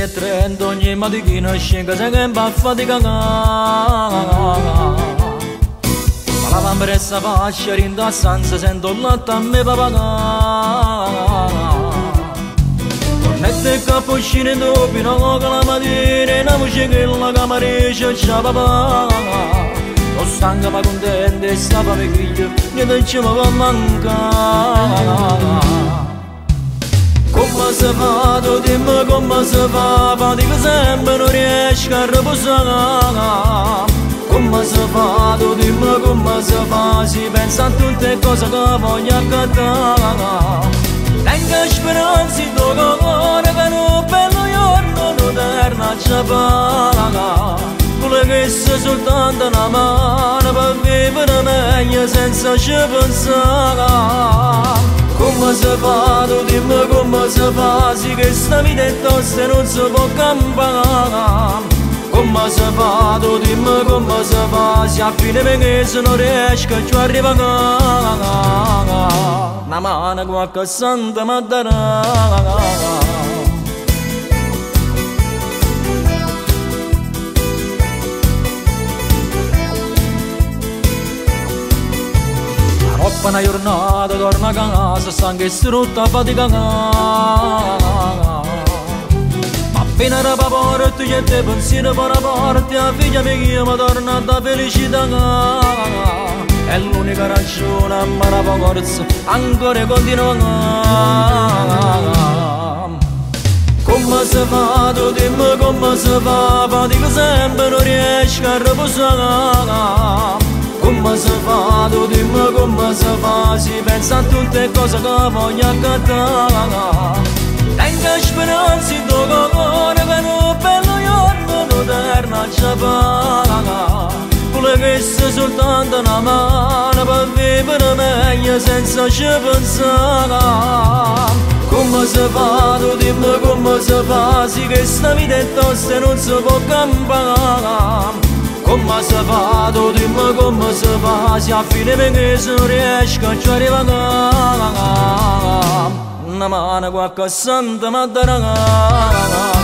6:30 ogni mattina scende che va a faticare. Ma la lambressa faccia rinda a stanza sento il latte a me papà. Cornette e cappuccino e dopo no che la mattina e una voce che la camericia c'ha papà. Sono stanca ma contenta e sta per figlio niente ci può mancare. Come si fa, tu dimmi come si fa, fatica sempre non riesco a riposare. Come si fa, tu dimmi come si fa, si pensa a tutte cose che voglio accattare. Tengo speranza in tuo cuore che un bello giorno non torna a ciapare. Vuole che sia soltanto una mano per vivere meglio senza ci pensare. Come si fa, tu dimmi come si fa, sì che sta vita è tosta e non si può cambiare. Come si fa, tu dimmi come si fa, se a fine mese non riesco a ci arrivare. Una mano qualche santa mi darà. Troppa una giornata torna a casa, stanca e strutta fatica. Ma appena era papà tu c'è te pensiero per la parte, la figlia mia mi torna da felicità. È l'unica ragione a me la forza, ancora continua. Come si fa, tu dimmi come si fa, fatica sempre non riesco a riposare. Come si fa, tu dimmi come si fa, si pensa a tutte cose che voglio accattare. Tengo speranza in tuo cuore che un bello giorno non torna a ciapare. Vuole che sia soltanto una mano per vivere meglio senza ci pensare. Come si fa, tu dimmi come si fa, sì che sta vita è tosta e non si può cambiare. Come si fa, tu dimmi come si fa, se a fine mese non riesco a ci arrivare. Una mano qualche santa mi darà.